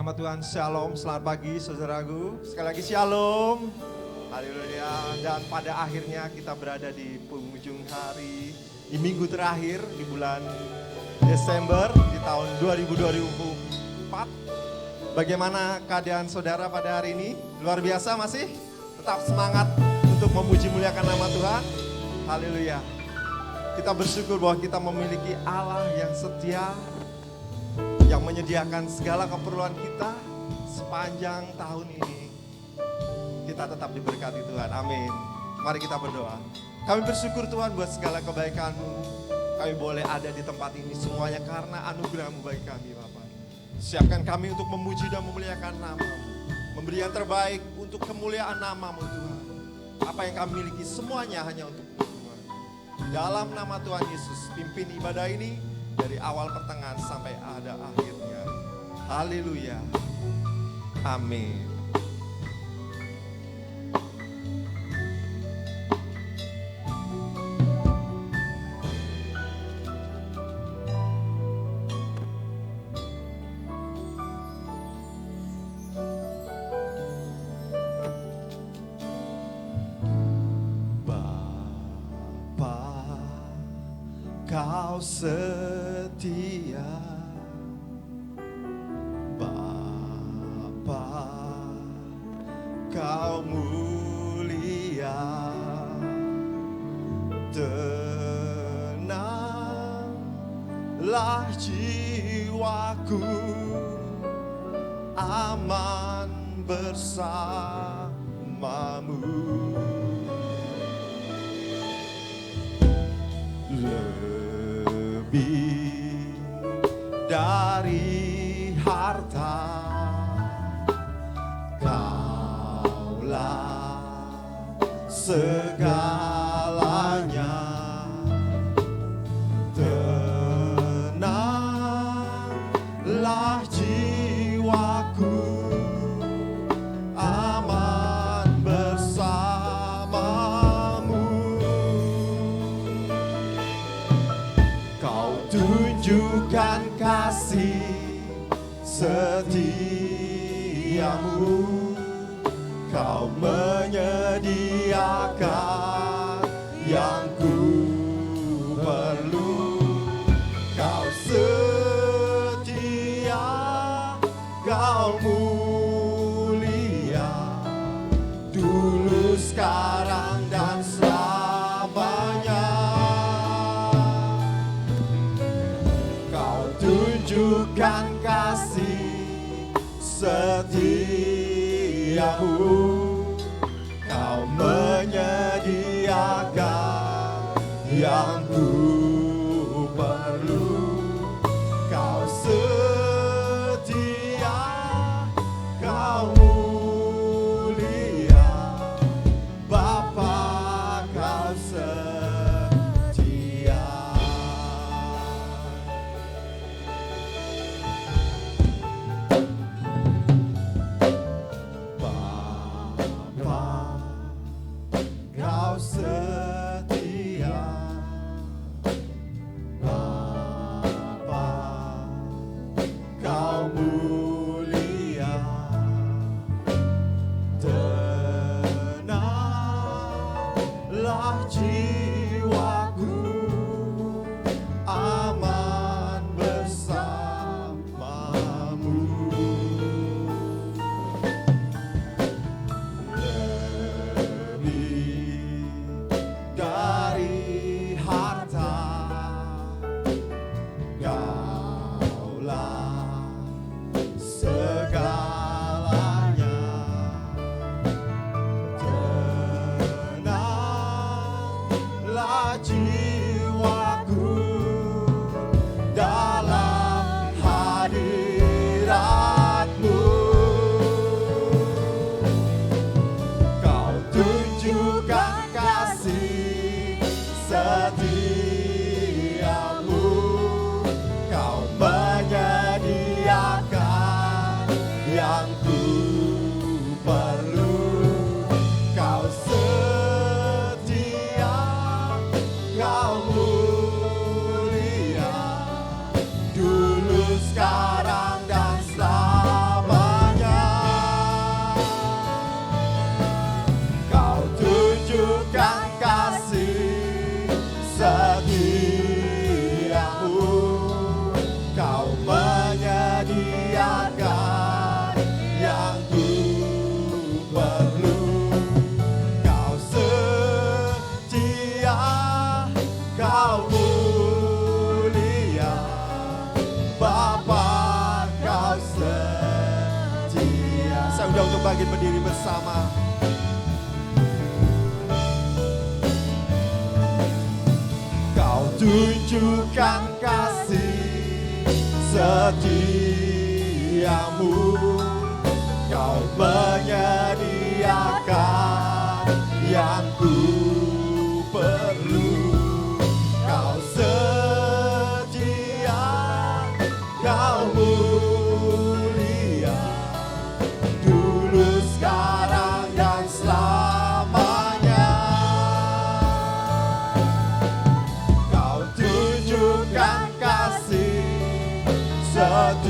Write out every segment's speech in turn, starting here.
nama Tuhan, Shalom, selamat pagi saudaraku. Sekali lagi Shalom, haleluya. Dan pada akhirnya kita berada di penghujung hari, di minggu terakhir di bulan Desember di tahun 2024. Bagaimana keadaan saudara pada hari ini? Luar biasa masih? Tetap semangat untuk memuji muliakan nama Tuhan. Haleluya. Kita bersyukur bahwa kita memiliki Allah yang setia, yang menyediakan segala keperluan kita sepanjang tahun ini. Kita tetap diberkati Tuhan, amin. Mari kita berdoa. Kami bersyukur Tuhan buat segala kebaikan-Mu. Kami boleh ada di tempat ini semuanya karena anugerah-Mu bagi kami Bapa. Siapkan kami untuk memuji dan memuliakan nama-Mu. Memberi yang terbaik untuk kemuliaan nama-Mu Tuhan. Apa yang kami miliki semuanya hanya untuk Tuhan. Dalam nama Tuhan Yesus, pimpin ibadah ini dari awal pertengahan sampai ada akhirnya. Haleluya. Amin. Bapa, Kau setia, Bapa, Kau mulia, tenanglah jiwaku, aman bersamamu. Lebih dari harta, Kaulah segalanya. Tenanglah jiwaku, aman bersamamu. Kau tunjukkan kasih setiamu, Kau menyediakan yang ku perlu. Kau setia, Kau mulia, dulu, sekarang, dan selamanya. Kau tunjukkan kasih setiamu, Kau menyediakan yang ku perlu. Kau setia, Kau mulia, Bapa, Kau setia. Bapa, Kau setia, boleh berdiri bersama. Kau tunjukkan kasih setiamu, Kau menyediakan yang ku perlu. Kau setia, Kau mulia, dulu, sekarang, dan selamanya. Kau tunjukkan kasih setiamu,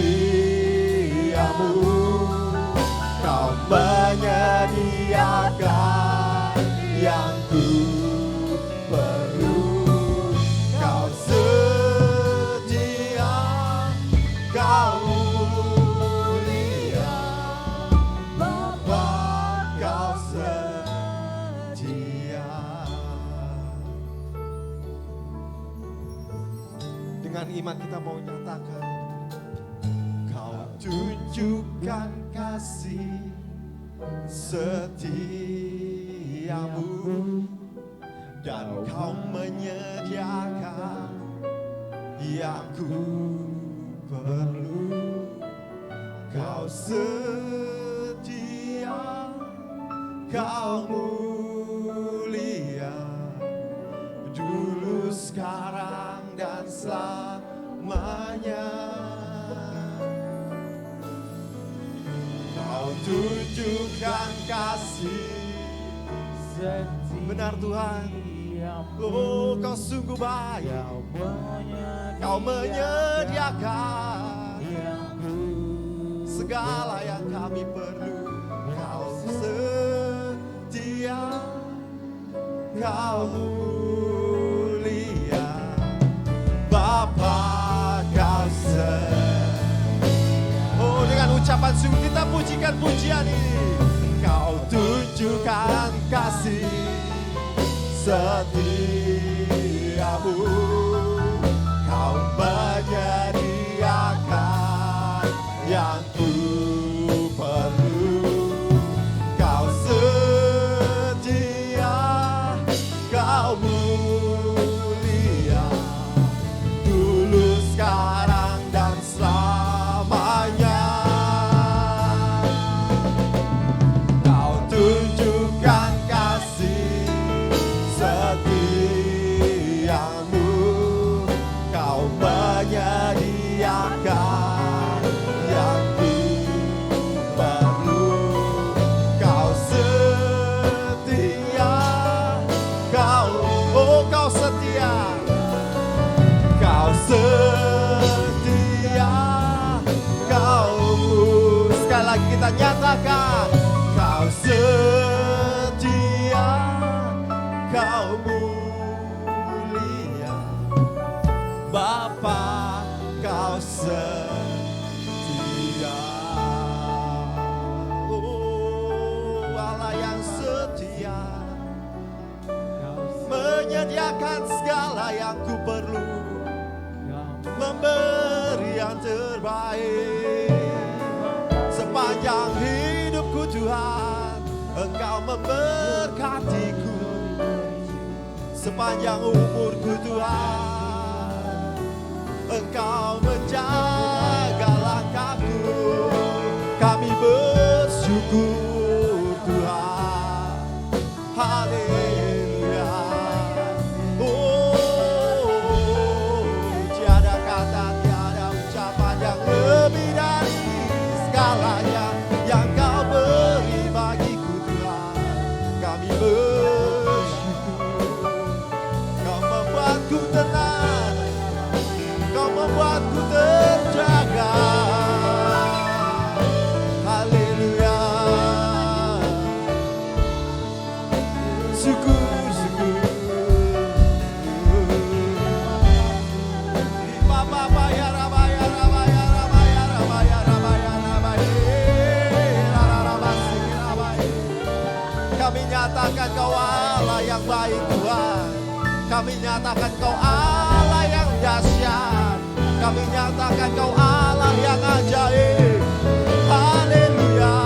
Kau menyediakan yang ku perlu. Kau setia, Kau mulia, Bapa, Kau setia. Dengan iman kita mau nyatakan, Kau tunjukkan kasih setiamu, dan Kau menyediakan yang ku perlu. Kau setia, Kau mulia, dulu, sekarang, dan selamanya. Kau tunjukkan kasih benar Tuhan. Oh, Kau sungguh baik, Kau menyediakan segala yang kami perlu. Kau setia, Kau mulia, Bapa, Kau setia. Oh, dengan ucapan sungguh kita pujikan pujian ini. Kau tunjukkan kasih setiamu, Kau menyediakan yang ku perlu. Kau setia, Kau mulia, dulu, sekarang, dan selamanya. Kau tunjukkan kasih setiamu, Kau menyediakan yang ku perlu. Kau setia, Kau setia, Kau setia, Kau sekali lagi kita nyatakan, Kau setia, Kau mulia, Bapa, Kau setia. Oh, Allah yang setia, menyediakan segala yang ku perlu, memberi yang terbaik. Sepanjang hidupku Tuhan, Engkau memberkatiku. Sepanjang umurku Tuhan, Engkau menjaga langkahku. Kami bersyukur Tuhan. Haleluya. Oh, tiada kata, tiada ucapan yang lebih dari segalanya yang Kau beri bagiku Tuhan. Kami bersyukur. Kau membuatku tenang, Kau membuatku terjaga. Haleluya. Syukur, syukur. Kami nyatakan Kau Allah yang baik Tuhan. Kami nyatakan Kau Allah yang dahsyat. Kami nyatakan Kau Allah yang ajaib. Haleluya.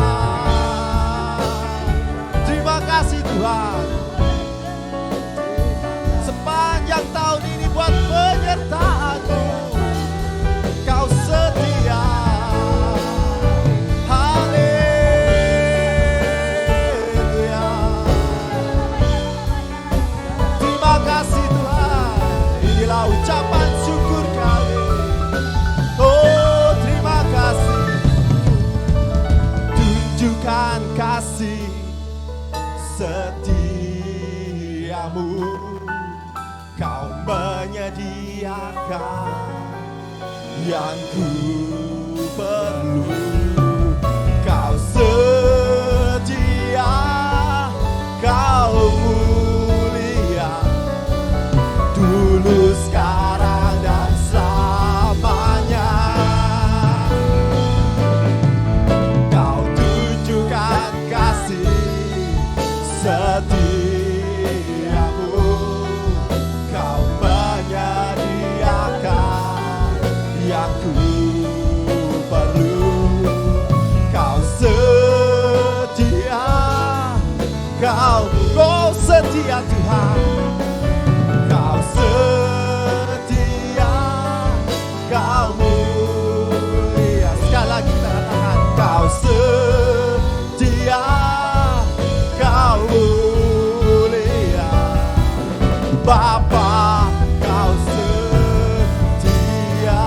yang ku perlu. Kau setia, kau mulia, dulu, sekarang, dan selamanya. Kau tunjukkan kasih setiamu, kau menyediakan yang ku perlu. Kau setia, kau setia Tuhan. Kau setia, kau mulia. Sekali lagi kita katakan, kau setia, kau mulia. Bapa, kau setia.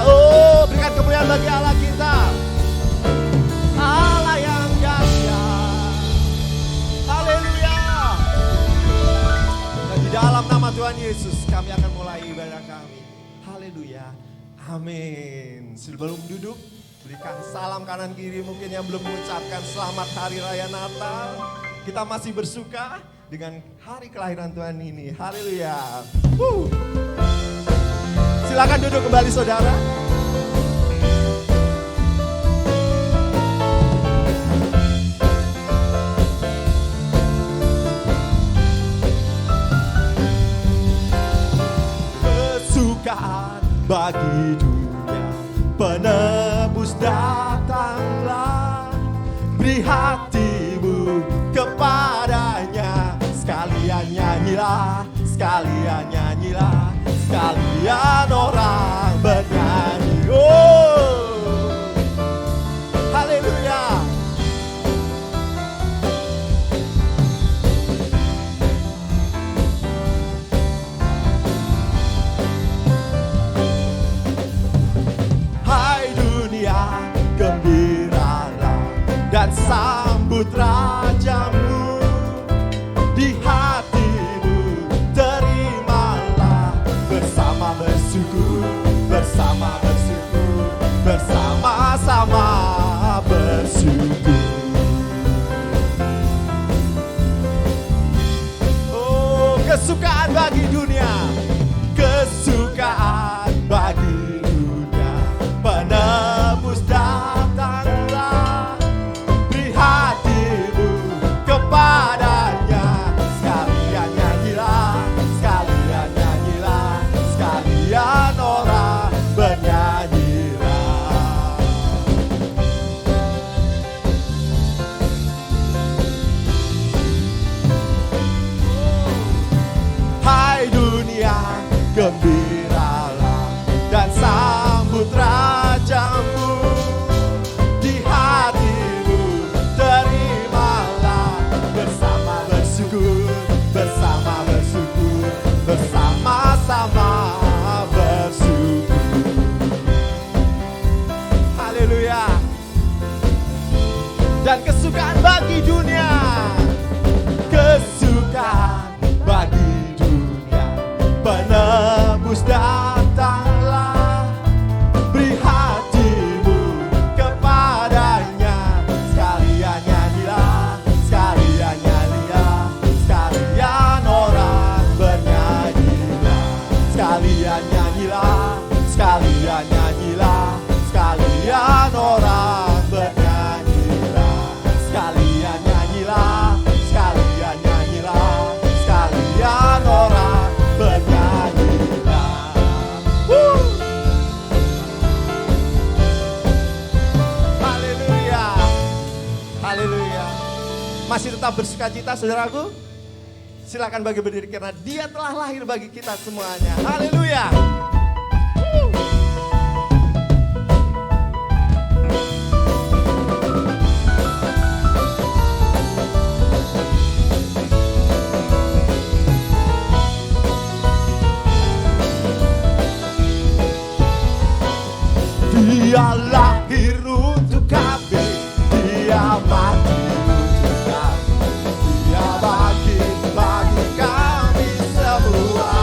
Oh, berikan kemuliaan bagi Allah kita, Allah yang dahsyat. Haleluya. Dan di dalam nama Tuhan Yesus kami akan mulai ibadah kami. Haleluya. Amin. Sebelum duduk, berikan salam kanan kiri mungkin yang belum mengucapkan selamat hari raya Natal. Kita masih bersuka dengan hari kelahiran Tuhan ini. Haleluya. Silakan duduk kembali saudara. Kesukaan bagi dunia, penebus datanglah. Beri hatimu kepadanya, sekalian nyanyilah, sekalian nyanyilah, sekalian orang bernyanyi. Oh, haleluya. Hai dunia, gembiralah dan sambut rajamu. Di hatimu terimalah, bersama bersyukur, bersama bersyukur, bersama-sama bersyukur. Oh, kesukaan bagi dunia, kesukaan bagi dunia, penebus datanglah. Beri hatimu kepadanya, sekalian nyanyilah, sekalian nyanyilah, sekalian orang bernyanyilah. Hai dunia, gembiralah dan sambut rajamu. Di hatimu terimalah, bersama bersyukur, bersama bersyukur, bersama-sama bersyukur. Haleluya. Dan kesukaan bagi dunia, kesukaan bagi dunia, penebus datanglah. Beri hatimu kepadanya, sekalian nyanyilah, sekalian nyanyilah, sekalian orang bernyanyilah. Sekalian nyanyilah, sekalian nyanyilah, sekalian orang bernyanyilah. Sekalian nyanyilah, sekalian nyanyilah, sekalian orang bernyanyilah. Haleluya. Haleluya. Masih tetap bersukacita saudaraku? Silakan bagi berdiri karena Dia telah lahir bagi kita semuanya. Haleluya. Dia lahir untuk kami, Dia mati untuk kami, Dia bagi kami semua.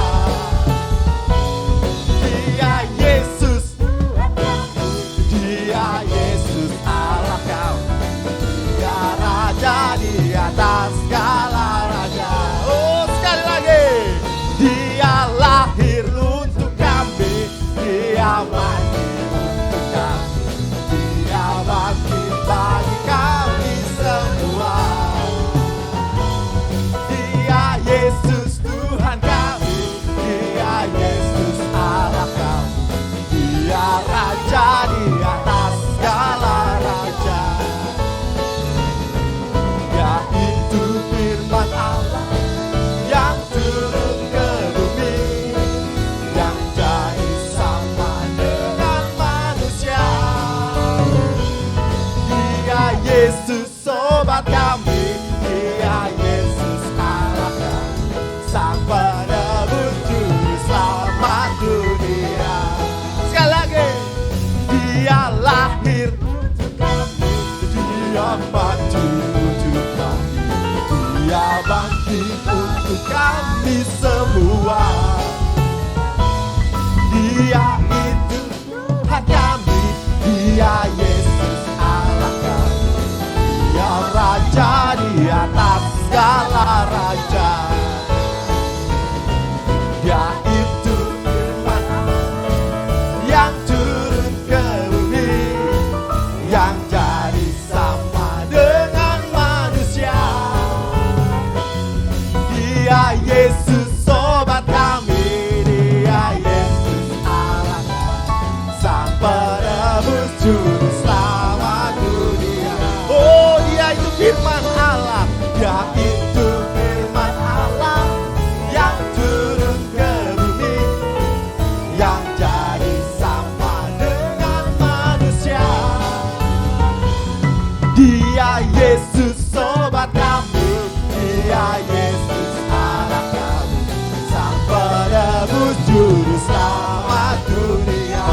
mati untuk kami, Dia bangkit untuk kami semua. Dia itu Tuhan kami, Dia Yesus Allah kami, Dia Raja di atas segala raja. Dia itu Firman yang turun ke bumi, yang jadi sama dengan manusia. Dia Yesus sobat kami, Dia Yesus Allah kami, Sang Penebus Juru Selamat dunia. Oh, Dia itu Firman Allah, Dia itu Firman Allah yang turun ke bumi, yang jadi sama dengan manusia. Dia Yesus sobat kami, Dia Yesus Allah kami, Sang Penebus Juru Selamat dunia.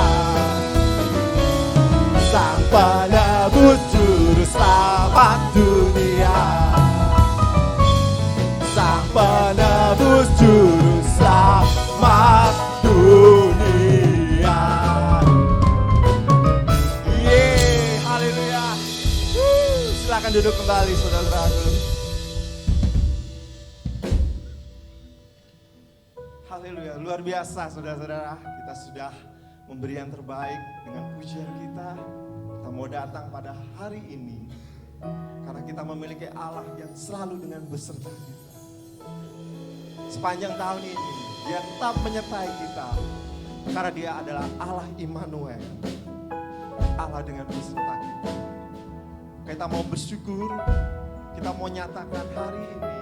Sang Penebus Juru Selamat dunia. Sang Penebus Juru Selamat dunia. Yeay, haleluya. Silakan duduk kembali saudara-saudaraku. Haleluya, luar biasa saudara-saudara. Kita sudah memberi yang terbaik dengan pujian kita. Kita mau datang pada hari ini karena kita memiliki Allah yang selalu dengan beserta kita. Sepanjang tahun ini Dia tetap menyertai kita karena Dia adalah Allah Immanuel, Allah dengan beserta kita. Kita mau bersyukur, kita mau nyatakan hari ini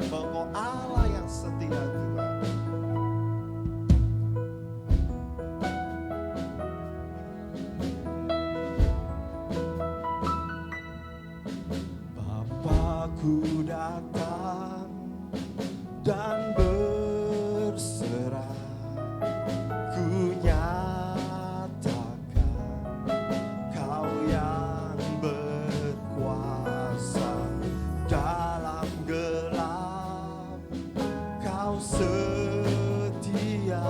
bahwa Allah yang setia Tuhan. Bapakku datang dan berserah, ku nyatakan Kau yang berkuasa dalam gelap, Kau setia,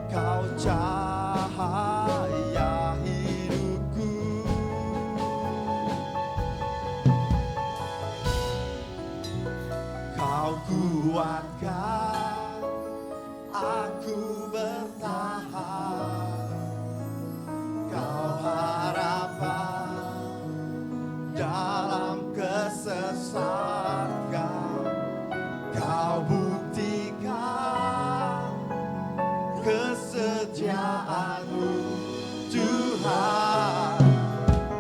Kau cahaya hidupku. Kau kuatkan aku bertahan, Kau harapan dalam kesesakan, Kau buktikan kesetiaan-Mu Tuhan.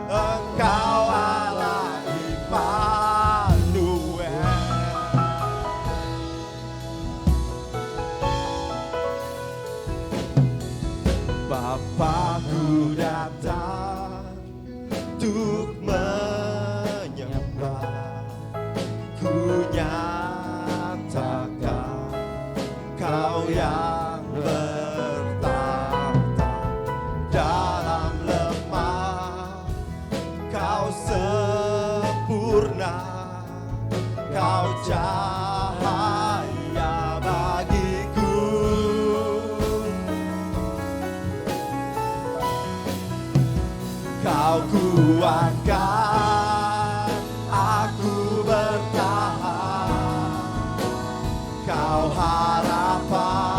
Engkau Allah Immanuel. Bapakku datang untuk menyembah, ku nyatakan Kau yang bertahta dalam lemah, Kau sempurna, Kau cahaya bagiku. Kau kuatkan aku bertahan, Kau harapan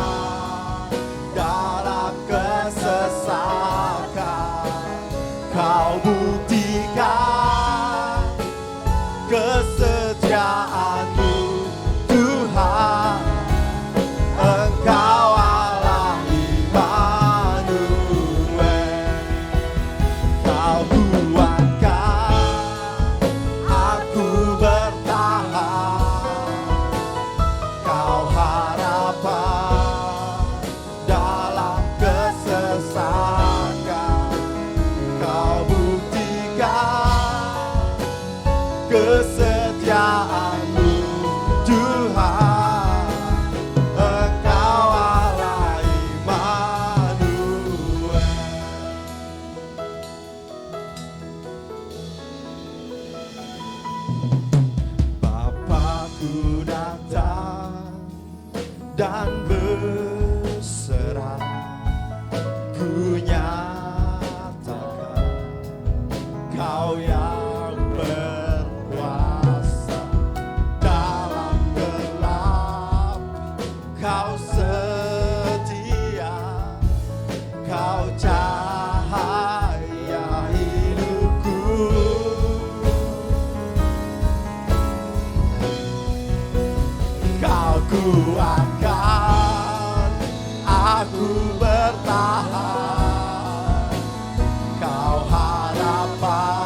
dalam kesesakan, Kau buktikan kesetiaan-Mu Tuhan. Engkau Allah Immanuel. Kau kuatkan bertahan, Kau harapan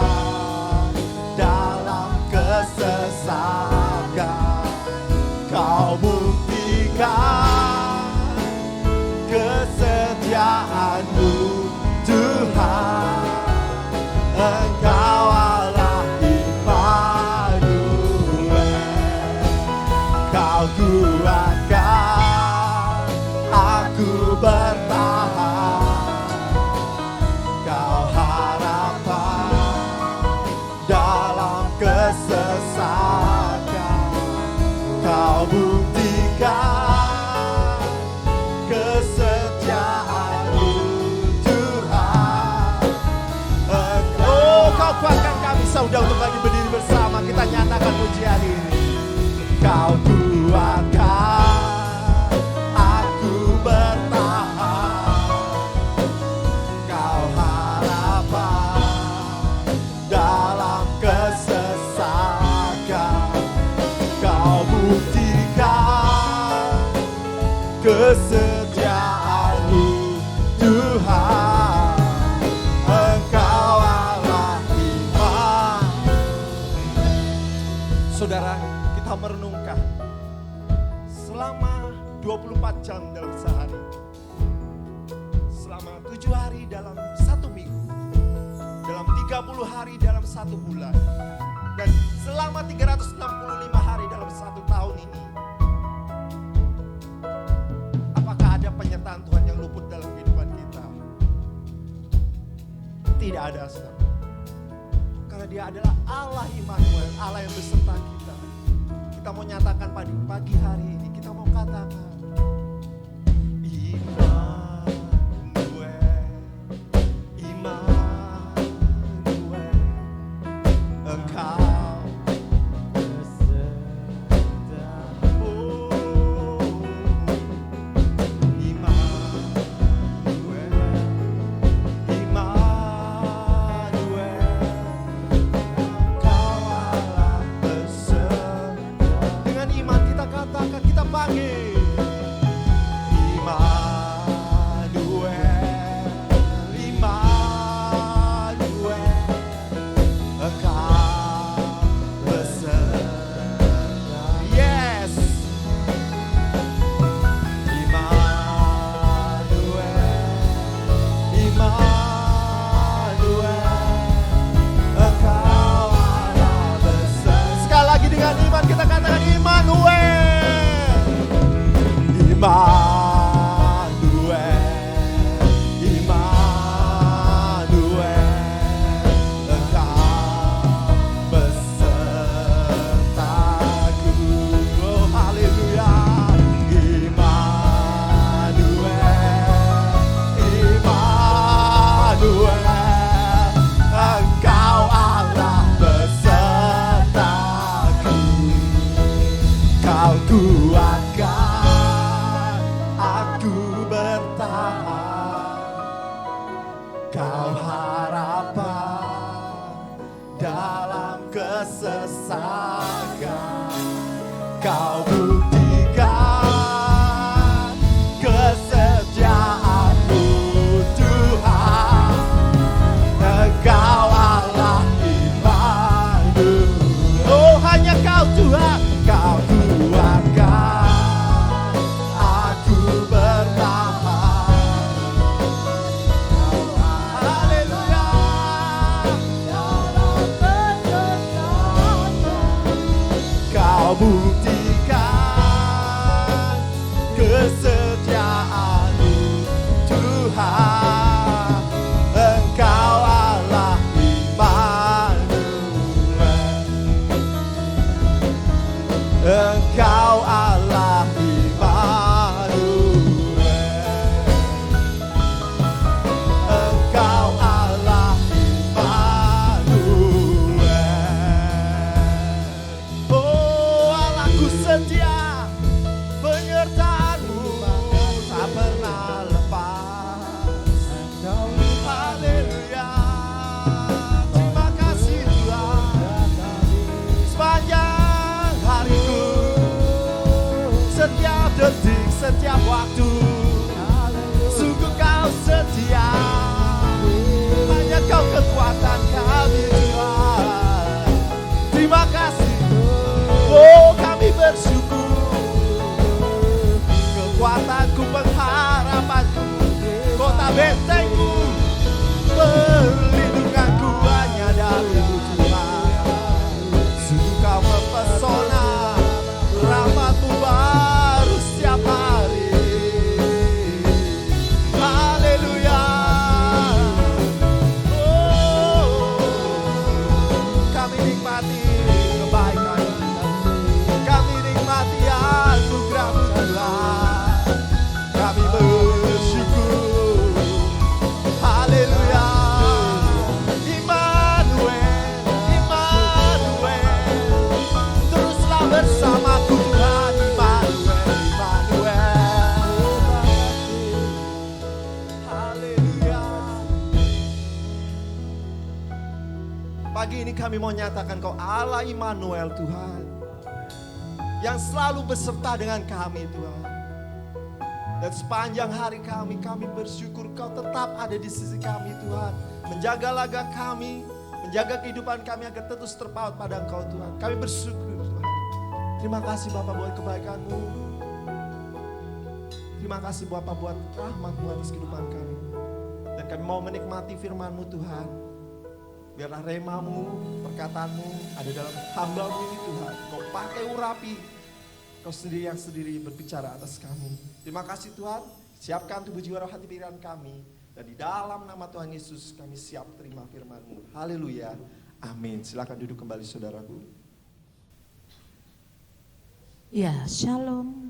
dalam kesesakan, Kau buktikan kesetiaan-Mu Tuhan. Engkau Allah Immanuel, Kau kuatkan aku bertahan, Kau harapan dalam kesesakan, Kau buktikan kesetiaan-Mu Tuhan. Kau kuatkan kami saudara untuk bagi berdiri bersama, kita nyatakan pujian ini. Kau kuatkan aku bertahan, Kau harapan dalam kesesakan, Kau buktikan kesetiaan-Mu Tuhan. Engkau Allah iman. Saudara, kita merenungkan selama 24 jam dalam sehari, selama 7 hari dalam 1 minggu, dalam 30 hari dalam 1 bulan, dan selama 365 hari dalam 1 tahun ini. Apakah ada penyertaan Tuhan yang luput dalam kehidupan kita? Tidak ada, saudara. Karena Dia adalah Allah Immanuel, Allah yang beserta kita. Kita mau nyatakan pagi hari ini, kita mau katakan Immanuel, Immanuel, Engkau beserta. Oh, Immanuel, Immanuel, Engkau Allah beserta. Dengan iman kita katakan, kita panggil Immanuel, Immanuel, Engkau beserta. Yes, Immanuel, Immanuel, Engkau Allah beserta. Sekali lagi dengan iman kita katakan Immanuel, Immanuel, Immanuel, Engkau besertaku. Oh haleluya. Immanuel, Immanuel, Engkau Allah besertaku. Kau kuatkan aku bertahan, Kau harapan dalam kesesakan, Kau buktikan kesetiaan-Mu Tuhan. Engkau Allah Immanuel. Oh hanya Kau Tuhan, Kau kuatkan aku bertahan. Haleluya. Kau buktikan Segala bentengku, perlindunganku hanya dari-Mu Tuhan. Sungguh Kau mempesona, rahmat-Mu baru setiap hari. Haleluya. Kami nikmati kebaikan-Mu, kami nikmati anugerah-Mu Tuhan. Kami bersyukur. Haleluya. Immanuel, Immanuel, teruslah bersamaku Tuhan. Immanuel, Immanuel. Haleluya. Pagi ini kami mau nyatakan Kau Allah Immanuel Tuhan, yang selalu beserta dengan kami Tuhan. Dan sepanjang hari kami bersyukur Kau tetap ada di sisi kami Tuhan. Menjaga laga kami, menjaga kehidupan kami agar terus terpaut pada Engkau Tuhan. Kami bersyukur Tuhan. Terima kasih Bapa buat kebaikan-Mu. Terima kasih Bapa buat rahmat-Mu atas kehidupan kami. Dan kami mau menikmati firman-Mu Tuhan. Biarlah rema-Mu, perkataan-Mu ada dalam hamba-Mu ini Tuhan. Kau pakai urapi, Kau sendiri yang sendiri berbicara atas kami. Terima kasih Tuhan, siapkan tubuh jiwa roh hati pikiran kami. Dan di dalam nama Tuhan Yesus kami siap terima firman-Mu. Haleluya, amin. Silakan duduk kembali saudaraku. Ya, shalom.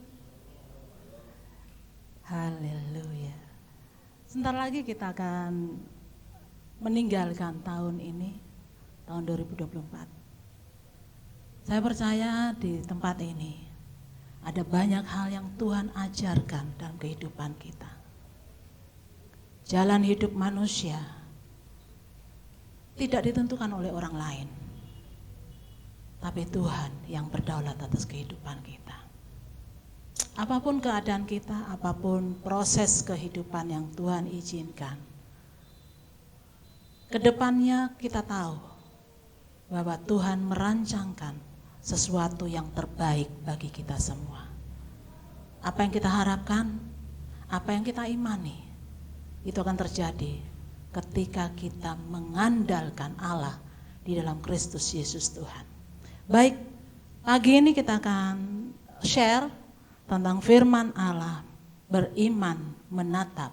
Haleluya. Sebentar lagi kita akan meninggalkan tahun ini, tahun 2024. Saya percaya di tempat ini ada banyak hal yang Tuhan ajarkan dalam kehidupan kita. Jalan hidup manusia tidak ditentukan oleh orang lain, tapi Tuhan yang berdaulat atas kehidupan kita. Apapun keadaan kita, apapun proses kehidupan yang Tuhan izinkan, kedepannya kita tahu bahwa Tuhan merancangkan sesuatu yang terbaik bagi kita semua. Apa yang kita harapkan, apa yang kita imani, itu akan terjadi ketika kita mengandalkan Allah di dalam Kristus Yesus Tuhan. Baik, pagi ini kita akan share tentang firman Allah, beriman menatap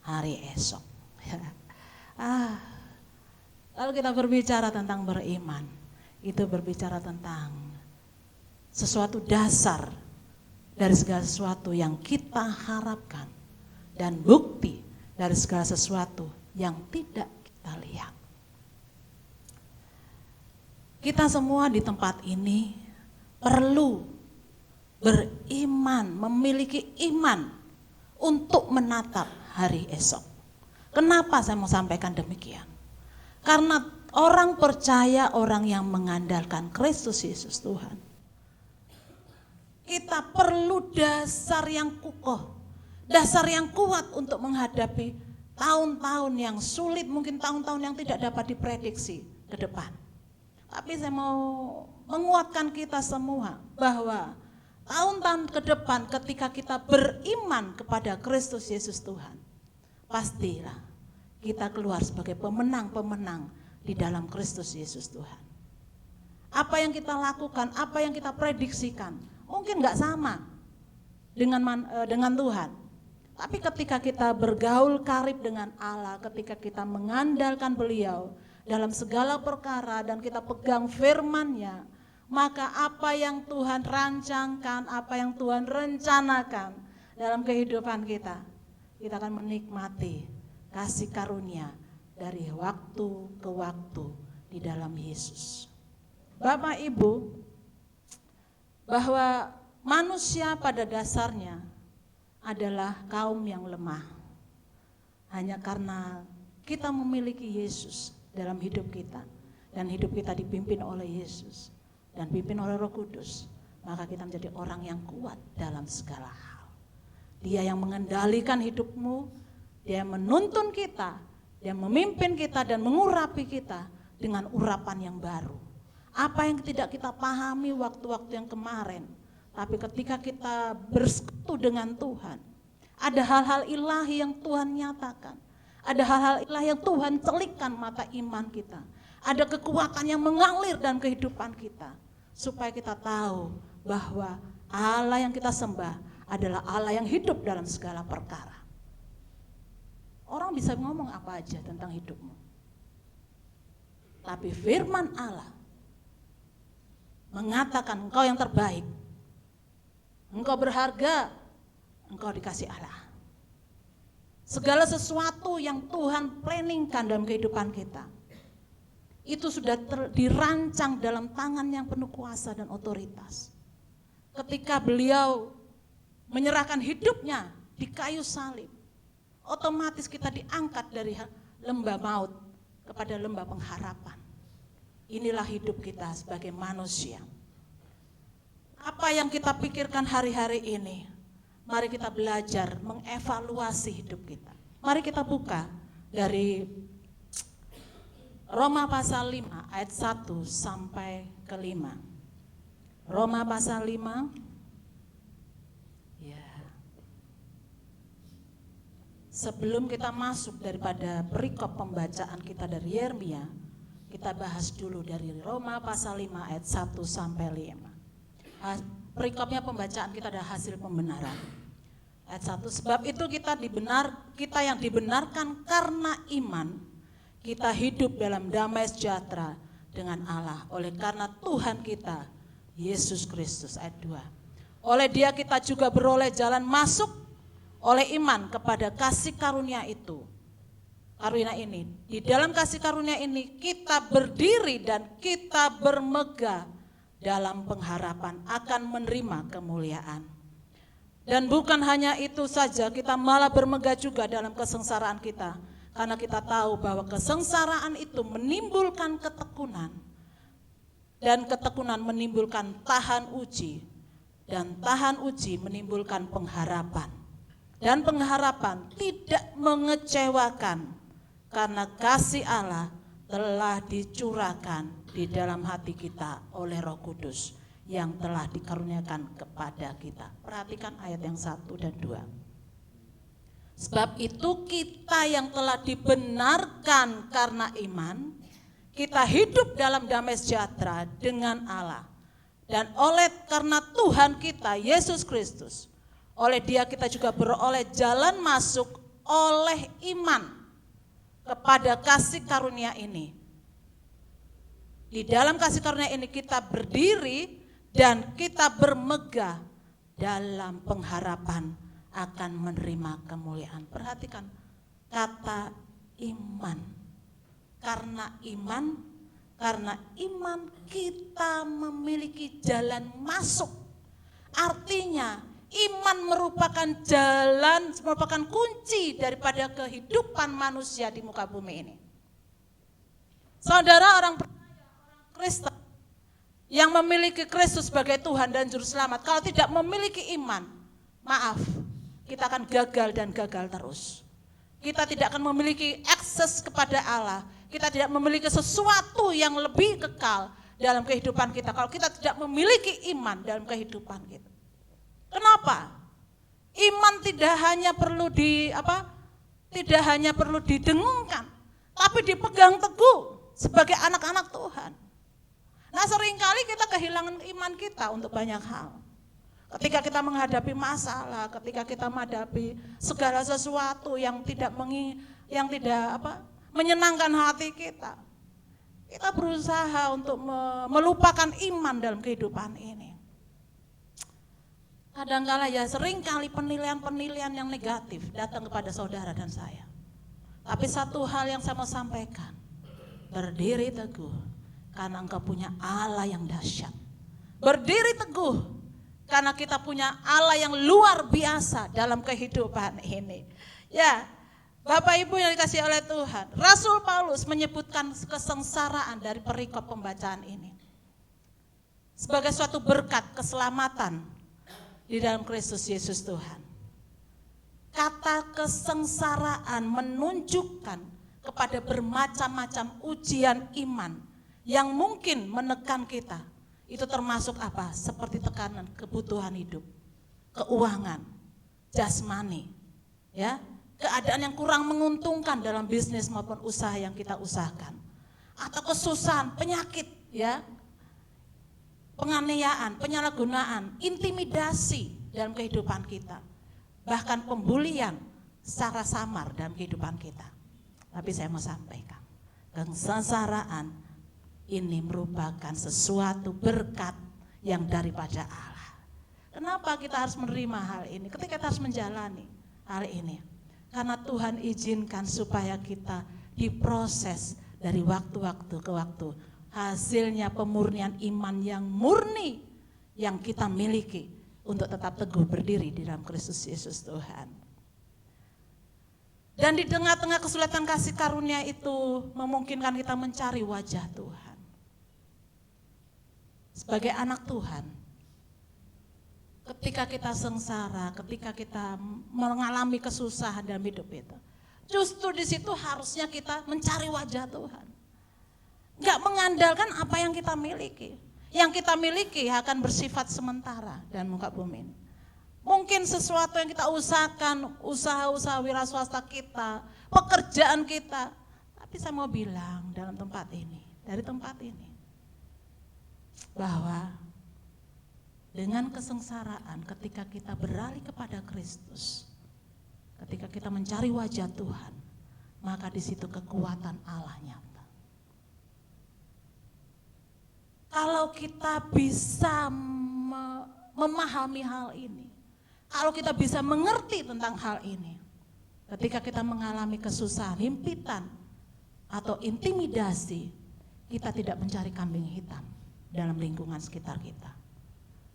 hari esok. Lalu kita berbicara tentang beriman, itu berbicara tentang sesuatu dasar dari segala sesuatu yang kita harapkan dan bukti dari segala sesuatu yang tidak kita lihat. Kita semua di tempat ini perlu beriman, memiliki iman untuk menatap hari esok. Kenapa saya mau sampaikan demikian? Karena orang percaya, orang yang mengandalkan Kristus Yesus Tuhan, kita perlu dasar yang kukoh, dasar yang kuat untuk menghadapi tahun-tahun yang sulit, mungkin tahun-tahun yang tidak dapat diprediksi ke depan. Tapi saya mau menguatkan kita semua bahwa tahun-tahun ke depan ketika kita beriman kepada Kristus Yesus Tuhan, pastilah kita keluar sebagai pemenang-pemenang di dalam Kristus Yesus Tuhan. Apa yang kita lakukan, apa yang kita prediksikan, mungkin gak sama dengan Tuhan. Tapi ketika kita bergaul karib dengan Allah, ketika kita mengandalkan Beliau dalam segala perkara dan kita pegang firman-Nya, maka apa yang Tuhan rancangkan, apa yang Tuhan rencanakan dalam kehidupan kita, kita akan menikmati kasih karunia dari waktu ke waktu di dalam Yesus. Bapak Ibu, bahwa manusia pada dasarnya adalah kaum yang lemah. Hanya karena kita memiliki Yesus dalam hidup kita, dan hidup kita dipimpin oleh Yesus dan dipimpin oleh Roh Kudus, maka kita menjadi orang yang kuat dalam segala hal. Dia yang mengendalikan hidupmu, Dia yang menuntun kita, Dia memimpin kita dan mengurapi kita dengan urapan yang baru. Apa yang tidak kita pahami waktu-waktu yang kemarin, tapi ketika kita bersekutu dengan Tuhan, Ada hal-hal ilahi yang Tuhan nyatakan. Ada hal-hal ilahi yang Tuhan celikkan mata iman kita. Ada kekuatan yang mengalir dalam kehidupan kita. Supaya kita tahu bahwa Allah yang kita sembah adalah Allah yang hidup dalam segala perkara. Orang bisa ngomong apa aja tentang hidupmu. Tapi firman Allah mengatakan engkau yang terbaik. Engkau berharga, engkau dikasih Allah. Segala sesuatu yang Tuhan planningkan dalam kehidupan kita, itu sudah dirancang dalam tangan yang penuh kuasa dan otoritas. Ketika beliau menyerahkan hidupnya di kayu salib, otomatis kita diangkat dari lembah maut kepada lembah pengharapan. Inilah hidup kita sebagai manusia. Apa yang kita pikirkan hari-hari ini, mari kita belajar mengevaluasi hidup kita. Mari kita buka dari Roma pasal 5 ayat 1 sampai ke 5. Roma pasal 5. Ya. Sebelum kita masuk daripada perikop pembacaan kita dari Yeremia, kita bahas dulu dari Roma pasal 5 ayat 1 sampai 5. Perikopnya pembacaan kita ada hasil pembenaran. Ayat 1, sebab itu kita yang dibenarkan karena iman, kita hidup dalam damai sejahtera dengan Allah oleh karena Tuhan kita Yesus Kristus. Ayat 2, oleh Dia kita juga beroleh jalan masuk oleh iman kepada kasih karunia itu. Karunia ini, di dalam kasih karunia ini kita berdiri dan kita bermegah dalam pengharapan akan menerima kemuliaan. Dan bukan hanya itu saja, kita malah bermegah juga dalam kesengsaraan kita, karena kita tahu bahwa kesengsaraan itu menimbulkan ketekunan, dan ketekunan menimbulkan tahan uji, dan tahan uji menimbulkan pengharapan. Dan pengharapan tidak mengecewakan, karena kasih Allah telah dicurahkan di dalam hati kita oleh Roh Kudus yang telah dikaruniakan kepada kita. Perhatikan ayat yang 1 dan 2. Sebab itu kita yang telah dibenarkan karena iman, kita hidup dalam damai sejahtera dengan Allah. Dan oleh karena Tuhan kita Yesus Kristus, oleh Dia kita juga beroleh jalan masuk oleh iman kepada kasih karunia ini. Di dalam kasih karunia ini kita berdiri dan kita bermegah dalam pengharapan akan menerima kemuliaan. Perhatikan kata iman. Karena iman kita memiliki jalan masuk. Artinya iman merupakan jalan, merupakan kunci daripada kehidupan manusia di muka bumi ini. Saudara, orang Kristen yang memiliki Kristus sebagai Tuhan dan Juru Selamat, kalau tidak memiliki iman, maaf, kita akan gagal dan gagal terus. Kita tidak akan memiliki akses kepada Allah. Kita tidak memiliki sesuatu yang lebih kekal dalam kehidupan kita kalau kita tidak memiliki iman dalam kehidupan kita. Kenapa? Iman tidak hanya perlu didengungkan, tapi dipegang teguh sebagai anak-anak Tuhan. Nah, seringkali kita kehilangan iman kita untuk banyak hal. Ketika kita menghadapi masalah, ketika kita menghadapi segala sesuatu yang tidak menyenangkan hati kita, kita berusaha untuk melupakan iman dalam kehidupan ini. Kadang-kala seringkali penilaian-penilaian yang negatif datang kepada saudara dan saya. Tapi satu hal yang saya mau sampaikan, berdiri teguh karena engkau punya Allah yang dahsyat. Berdiri teguh karena kita punya Allah yang luar biasa dalam kehidupan ini. Ya, Bapak Ibu yang dikasihi oleh Tuhan, Rasul Paulus menyebutkan kesengsaraan dari perikop pembacaan ini sebagai suatu berkat keselamatan di dalam Kristus Yesus Tuhan. Kata kesengsaraan menunjukkan kepada bermacam-macam ujian iman yang mungkin menekan kita. Itu termasuk apa? Seperti tekanan kebutuhan hidup, keuangan, jasmani, ya, keadaan yang kurang menguntungkan dalam bisnis maupun usaha yang kita usahakan, atau kesusahan, penyakit, ya, penganiayaan, penyalahgunaan, intimidasi dalam kehidupan kita, bahkan pembulian secara samar dalam kehidupan kita. Tapi saya mau sampaikan, kesengsaraan ini merupakan sesuatu berkat yang daripada Allah. Kenapa kita harus menerima hal ini? Ketika kita harus menjalani hal ini, karena Tuhan izinkan supaya kita diproses dari waktu-waktu ke waktu. Hasilnya pemurnian iman yang murni yang kita miliki untuk tetap teguh berdiri di dalam Kristus Yesus Tuhan. Dan di tengah-tengah kesulitan kasih karunia itu memungkinkan kita mencari wajah Tuhan. Sebagai anak Tuhan, ketika kita sengsara, ketika kita mengalami kesusahan dalam hidup itu, justru di situ harusnya kita mencari wajah Tuhan. Enggak mengandalkan apa yang kita miliki. Yang kita miliki akan bersifat sementara dan muka bumi ini. Mungkin sesuatu yang kita usahakan, usaha-usaha wira swasta kita, pekerjaan kita. Tapi saya mau bilang dalam tempat ini, dari tempat ini, bahwa dengan kesengsaraan ketika kita beralih kepada Kristus, ketika kita mencari wajah Tuhan, maka di situ kekuatan Allah nyata. Kalau kita bisa memahami hal ini, kalau kita bisa mengerti tentang hal ini, ketika kita mengalami kesusahan, himpitan, atau intimidasi, kita tidak mencari kambing hitam dalam lingkungan sekitar kita.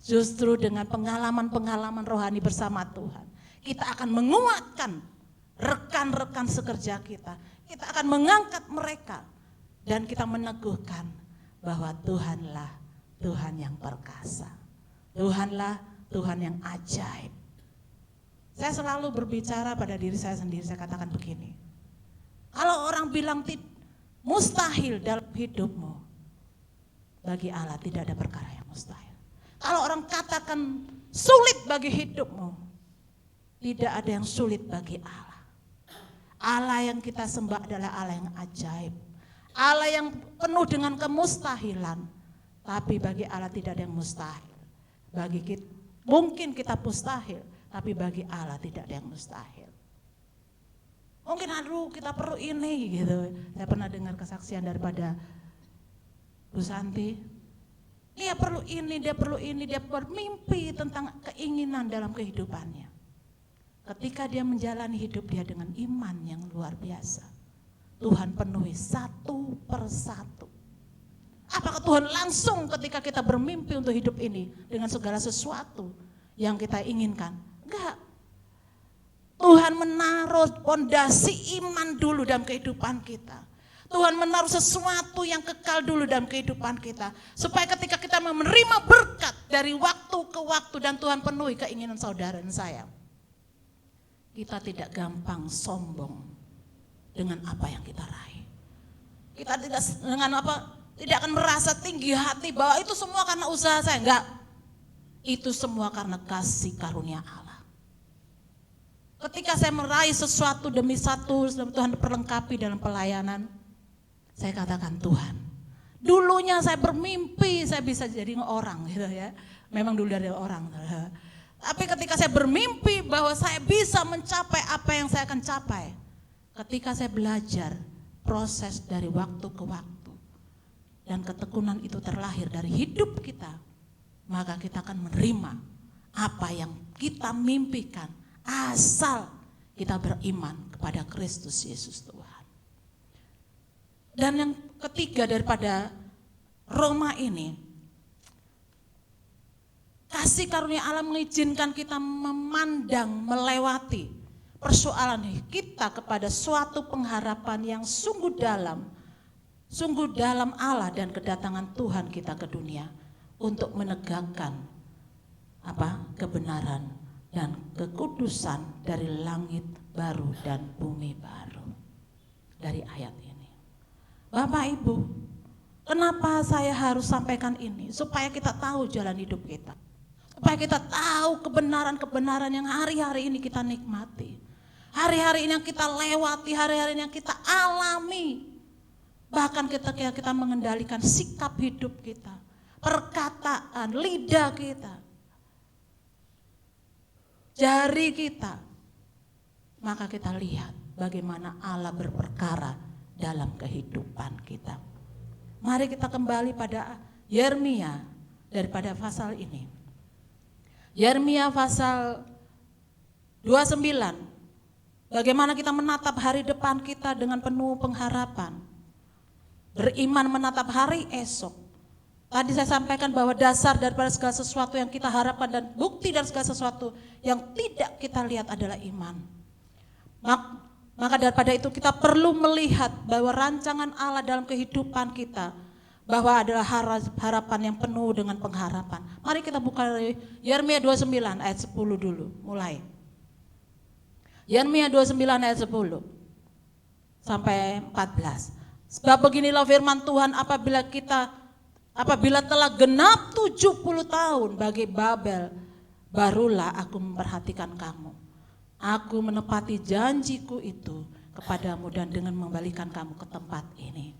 Justru dengan pengalaman-pengalaman rohani bersama Tuhan, kita akan menguatkan rekan-rekan sekerja kita. Kita akan mengangkat mereka dan kita meneguhkan bahwa Tuhanlah Tuhan yang perkasa. Tuhanlah Tuhan yang ajaib. Saya selalu berbicara pada diri saya sendiri, saya katakan begini. Kalau orang bilang mustahil dalam hidupmu, bagi Allah tidak ada perkara yang mustahil. Kalau orang katakan sulit bagi hidupmu, tidak ada yang sulit bagi Allah. Allah yang kita sembah adalah Allah yang ajaib. Allah yang penuh dengan kemustahilan. Tapi bagi Allah tidak ada yang mustahil. Bagi kita, mungkin kita mustahil, tapi bagi Allah tidak ada yang mustahil. Mungkin aduh kita perlu ini gitu. Saya pernah dengar kesaksian daripada Bu Santi. Dia perlu ini, dia perlu ini, dia bermimpi tentang keinginan dalam kehidupannya. Ketika dia menjalani hidup dia dengan iman yang luar biasa, Tuhan penuhi satu persatu. Apakah Tuhan langsung ketika kita bermimpi untuk hidup ini dengan segala sesuatu yang kita inginkan? Enggak. Tuhan menaruh pondasi iman dulu dalam kehidupan kita. Tuhan menaruh sesuatu yang kekal dulu dalam kehidupan kita. Supaya ketika kita menerima berkat dari waktu ke waktu dan Tuhan penuhi keinginan saudara dan saya, kita tidak gampang sombong dengan apa yang kita raih. Kita tidak akan merasa tinggi hati bahwa itu semua karena usaha saya. Enggak. Itu semua karena kasih karunia Allah. Ketika saya meraih sesuatu demi satu, Tuhan perlengkapi dalam pelayanan, saya katakan Tuhan, dulunya saya bermimpi saya bisa jadi orang gitu ya. Memang dulu dari orang. Tapi ketika saya bermimpi bahwa saya bisa mencapai apa yang saya akan capai, ketika saya belajar proses dari waktu ke waktu dan ketekunan itu terlahir dari hidup kita, maka kita akan menerima apa yang kita mimpikan asal kita beriman kepada Kristus Yesus Tuhan. Dan yang ketiga daripada Roma ini, kasih karunia Allah mengizinkan kita memandang, melewati persoalan kita kepada suatu pengharapan yang sungguh dalam Allah dan kedatangan Tuhan kita ke dunia untuk menegakkan kebenaran dan kekudusan dari langit baru dan bumi baru. Dari ayat ini, Bapak Ibu, kenapa saya harus sampaikan ini? Supaya kita tahu jalan hidup kita, supaya kita tahu kebenaran-kebenaran yang hari-hari ini kita nikmati. Hari-hari ini yang kita lewati, hari-hari ini yang kita alami. Bahkan ketika kita mengendalikan sikap hidup kita, perkataan, lidah kita, jari kita, maka kita lihat bagaimana Allah berperkara dalam kehidupan kita. Mari kita kembali pada Yeremia daripada pasal ini. Yeremia pasal 29. Bagaimana kita menatap hari depan kita dengan penuh pengharapan. Beriman menatap hari esok. Tadi saya sampaikan bahwa dasar daripada segala sesuatu yang kita harapkan dan bukti dari segala sesuatu yang tidak kita lihat adalah iman. Maka daripada itu kita perlu melihat bahwa rancangan Allah dalam kehidupan kita bahwa adalah harapan yang penuh dengan pengharapan. Mari kita buka Yeremia 29 ayat 10 dulu, mulai. Yeremia 29 ayat 10 sampai 14. Sebab beginilah firman Tuhan, apabila telah genap 70 tahun bagi Babel, barulah aku memperhatikan kamu. Aku menepati janjiku itu kepadamu dan dengan membalikan kamu ke tempat ini.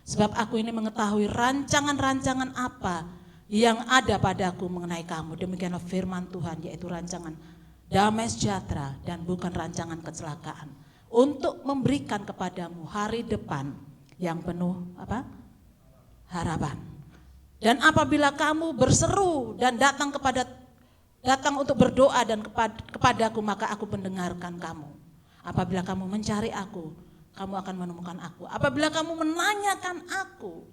Sebab aku ini mengetahui rancangan-rancangan apa yang ada padaku mengenai kamu. Demikianlah firman Tuhan, yaitu rancangan damai sejahtera dan bukan rancangan kecelakaan, untuk memberikan kepadamu hari depan yang penuh harapan. Dan apabila kamu berseru dan datang untuk berdoa dan kepadaku, maka aku mendengarkan kamu. Apabila kamu mencari aku, kamu akan menemukan aku. Apabila kamu menanyakan aku,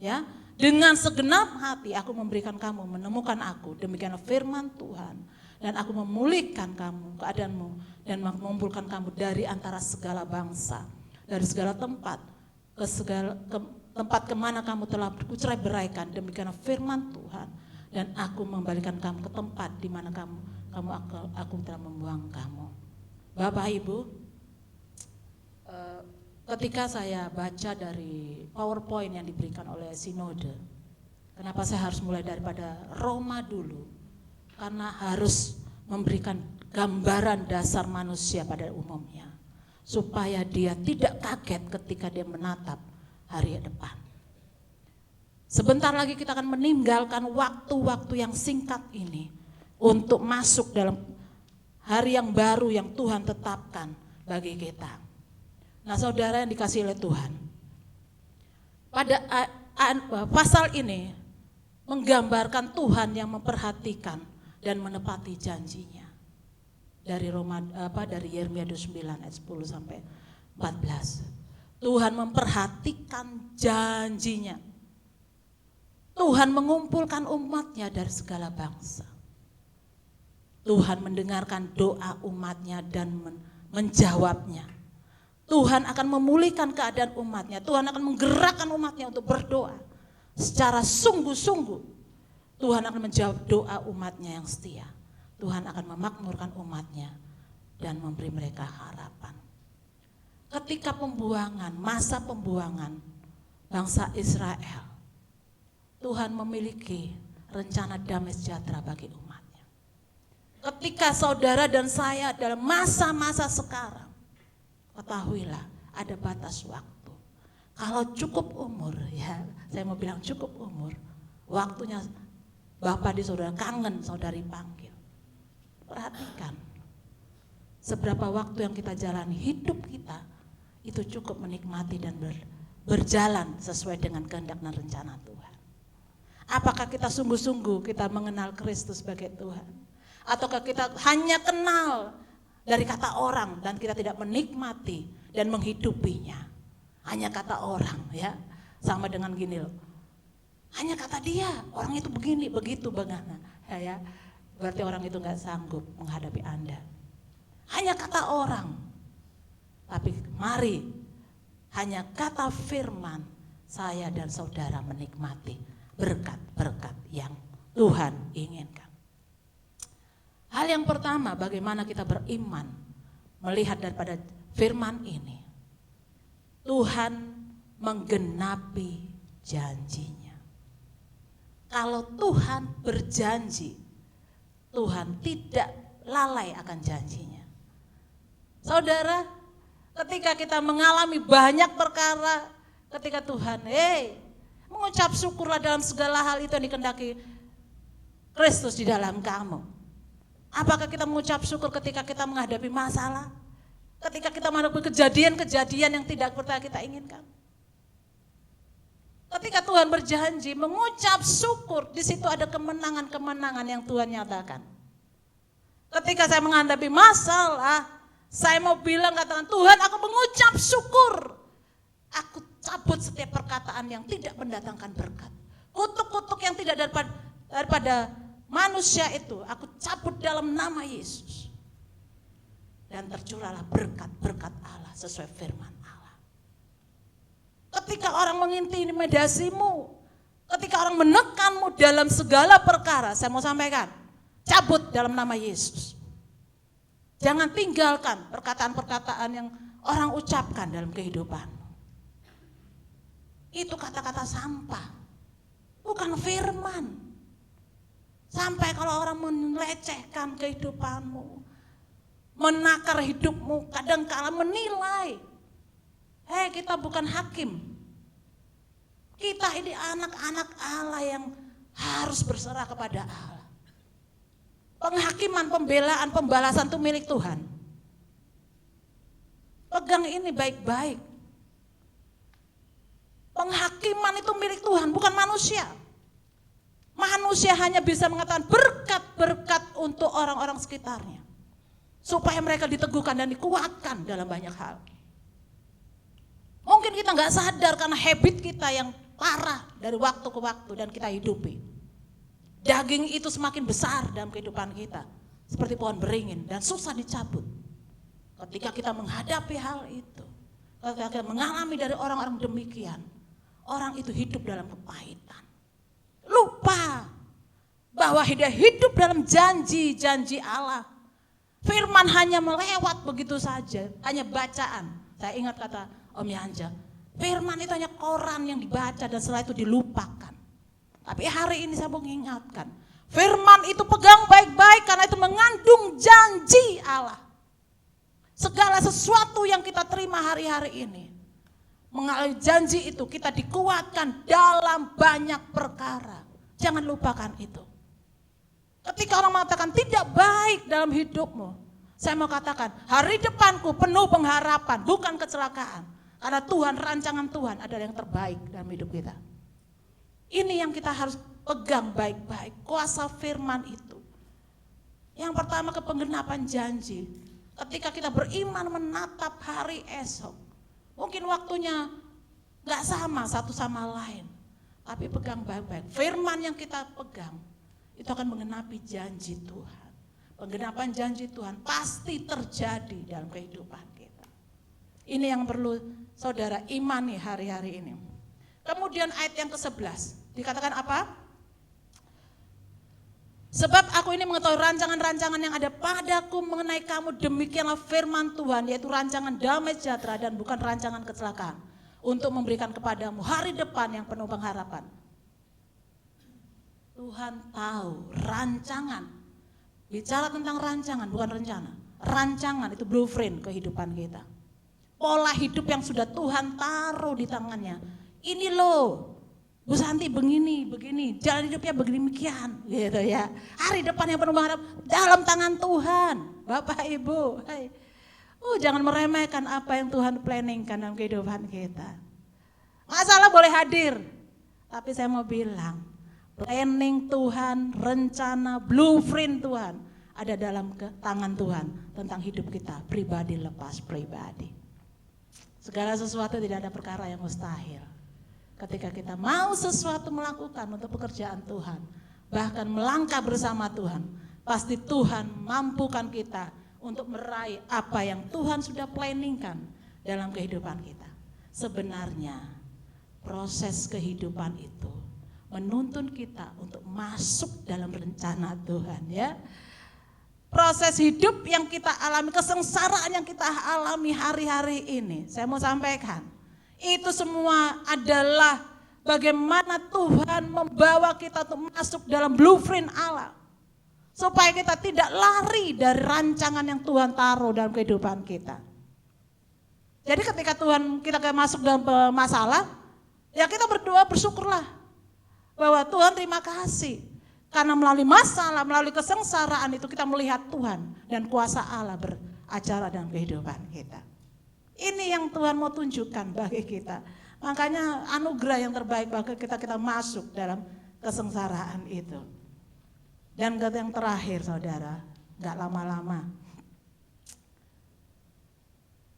ya, dengan segenap hati aku memberikan kamu menemukan aku. Demikianlah firman Tuhan. Dan aku memulihkan kamu, keadaanmu, dan mengumpulkan kamu dari antara segala bangsa, dari segala tempat, tempat kemana kamu telah bercerai beraikan. Demikianlah firman Tuhan. Dan aku membalikan kamu ke tempat di mana aku telah membuang kamu. Bapak Ibu, ketika saya baca dari PowerPoint yang diberikan oleh Sinode, kenapa saya harus mulai daripada Roma dulu? Karena harus memberikan gambaran dasar manusia pada umumnya, supaya dia tidak kaget ketika dia menatap hari depan. Sebentar lagi kita akan meninggalkan waktu-waktu yang singkat ini untuk masuk dalam hari yang baru yang Tuhan tetapkan bagi kita. Nah, saudara yang dikasihi oleh Tuhan, pada pasal ini menggambarkan Tuhan yang memperhatikan dan menepati janjinya. Dari Yeremia 29 ayat 10 sampai 14. Tuhan memperhatikan janjinya. Tuhan mengumpulkan umatnya dari segala bangsa. Tuhan mendengarkan doa umatnya dan menjawabnya. Tuhan akan memulihkan keadaan umatnya. Tuhan akan menggerakkan umatnya untuk berdoa secara sungguh-sungguh. Tuhan akan menjawab doa umatnya yang setia. Tuhan akan memakmurkan umatnya dan memberi mereka harapan. Ketika masa pembuangan bangsa Israel, Tuhan memiliki rencana damai sejahtera bagi umatnya. Ketika saudara dan saya dalam masa-masa sekarang, ketahuilah ada batas waktu. Kalau cukup umur, ya saya mau bilang cukup umur, waktunya Bapak di saudara kangen, saudari panggil. Perhatikan, seberapa waktu yang kita jalani, hidup kita itu cukup menikmati dan berjalan sesuai dengan kehendak dan rencana Tuhan. Apakah kita sungguh-sungguh kita mengenal Kristus sebagai Tuhan? Ataukah kita hanya kenal dari kata orang dan kita tidak menikmati dan menghidupinya? Hanya kata orang, ya, sama dengan gini loh. Hanya kata dia, orang itu begini, begitu, bagaimana, ya, berarti orang itu nggak sanggup menghadapi Anda. Hanya kata orang, tapi mari hanya kata firman, saya dan saudara menikmati berkat-berkat yang Tuhan inginkan. Hal yang pertama, bagaimana kita beriman melihat daripada firman ini, Tuhan menggenapi janjinya. Kalau Tuhan berjanji, Tuhan tidak lalai akan janjinya. Saudara, ketika kita mengalami banyak perkara, ketika Tuhan, mengucap syukurlah dalam segala hal itu yang dikehendaki Kristus di dalam kamu. Apakah kita mengucap syukur ketika kita menghadapi masalah? Ketika kita menghadapi kejadian-kejadian yang tidak pernah kita inginkan? Ketika Tuhan berjanji mengucap syukur, di situ ada kemenangan-kemenangan yang Tuhan nyatakan. Ketika saya menghadapi masalah, saya mau bilang, katakan, Tuhan, aku mengucap syukur. Aku cabut setiap perkataan yang tidak mendatangkan berkat. Kutuk-kutuk yang tidak daripada manusia itu, aku cabut dalam nama Yesus. Dan tercurahlah berkat-berkat Allah sesuai firman Allah. Ketika orang mengintimidasimu, ketika orang menekanmu dalam segala perkara, saya mau sampaikan, cabut dalam nama Yesus. Jangan tinggalkan perkataan-perkataan yang orang ucapkan dalam kehidupan. Itu kata-kata sampah, bukan firman. Sampai kalau orang melecehkan kehidupanmu, menakar hidupmu, kadang-kala menilai. Kita bukan hakim. Kita ini anak-anak Allah yang harus berserah kepada Allah. Penghakiman, pembelaan, pembalasan itu milik Tuhan. Pegang ini baik-baik. Penghakiman itu milik Tuhan, bukan manusia. Manusia hanya bisa mengatakan berkat-berkat untuk orang-orang sekitarnya. Supaya mereka diteguhkan dan dikuatkan dalam banyak hal. Mungkin kita nggak sadar karena habit kita yang parah dari waktu ke waktu dan kita hidupi. Daging itu semakin besar dalam kehidupan kita. Seperti pohon beringin dan susah dicabut. Ketika kita menghadapi hal itu, ketika kita mengalami dari orang-orang demikian, orang itu hidup dalam kepahitan. Lupa bahwa dia hidup dalam janji-janji Allah. Firman hanya melewat begitu saja, hanya bacaan. Saya ingat kata Om Yanja, firman itu hanya koran yang dibaca dan setelah itu dilupakan. Tapi hari ini saya mau mengingatkan, firman itu pegang baik-baik karena itu mengandung janji Allah. Segala sesuatu yang kita terima hari-hari ini, mengalami janji itu kita dikuatkan dalam banyak perkara. Jangan lupakan itu. Ketika orang mengatakan tidak baik dalam hidupmu, saya mau katakan hari depanku penuh pengharapan, bukan kecelakaan. Karena Tuhan, rancangan Tuhan adalah yang terbaik dalam hidup kita. Ini yang kita harus pegang baik-baik, kuasa firman itu. Yang pertama, kepenggenapan janji. Ketika kita beriman menatap hari esok, mungkin waktunya gak sama satu sama lain, tapi pegang baik-baik. Firman yang kita pegang itu akan menggenapi janji Tuhan. Penggenapan janji Tuhan pasti terjadi dalam kehidupan kita. Ini yang perlu saudara imani hari-hari ini. Kemudian ayat yang ke-11 dikatakan apa? Sebab aku ini mengetahui rancangan-rancangan yang ada padaku mengenai kamu, demikianlah firman Tuhan, yaitu rancangan damai sejahtera dan bukan rancangan kecelakaan, untuk memberikan kepadamu hari depan yang penuh pengharapan. Tuhan tahu rancangan, bicara tentang rancangan bukan rencana. Rancangan itu blueprint kehidupan kita. Pola hidup yang sudah Tuhan taruh di tangannya. Ini loh, Bu Santi begini, jalan hidupnya begini-demikian, gitu ya. Hari depan yang penuh pengharapan dalam tangan Tuhan, Bapak Ibu. Jangan meremehkan apa yang Tuhan planningkan dalam kehidupan kita. Masalah boleh hadir, tapi saya mau bilang, planning Tuhan, rencana, blueprint Tuhan ada dalam tangan Tuhan tentang hidup kita, pribadi lepas pribadi. Segala sesuatu tidak ada perkara yang mustahil. Ketika kita mau sesuatu melakukan untuk pekerjaan Tuhan, bahkan melangkah bersama Tuhan, pasti Tuhan mampukan kita untuk meraih apa yang Tuhan sudah planningkan dalam kehidupan kita. Sebenarnya proses kehidupan itu menuntun kita untuk masuk dalam rencana Tuhan, ya. Proses hidup yang kita alami, kesengsaraan yang kita alami hari-hari ini, saya mau sampaikan, itu semua adalah bagaimana Tuhan membawa kita untuk masuk dalam blueprint Allah. supaya kita tidak lari dari rancangan yang Tuhan taruh dalam kehidupan kita. Jadi ketika Tuhan kita masuk dalam masalah, ya kita berdoa, bersyukurlah bahwa Tuhan terima kasih. Karena melalui masalah, melalui kesengsaraan itu kita melihat Tuhan dan kuasa Allah beracara dalam kehidupan kita. Ini yang Tuhan mau tunjukkan bagi kita. Makanya anugerah yang terbaik bagi kita masuk dalam kesengsaraan itu. Dan yang terakhir saudara, gak lama-lama.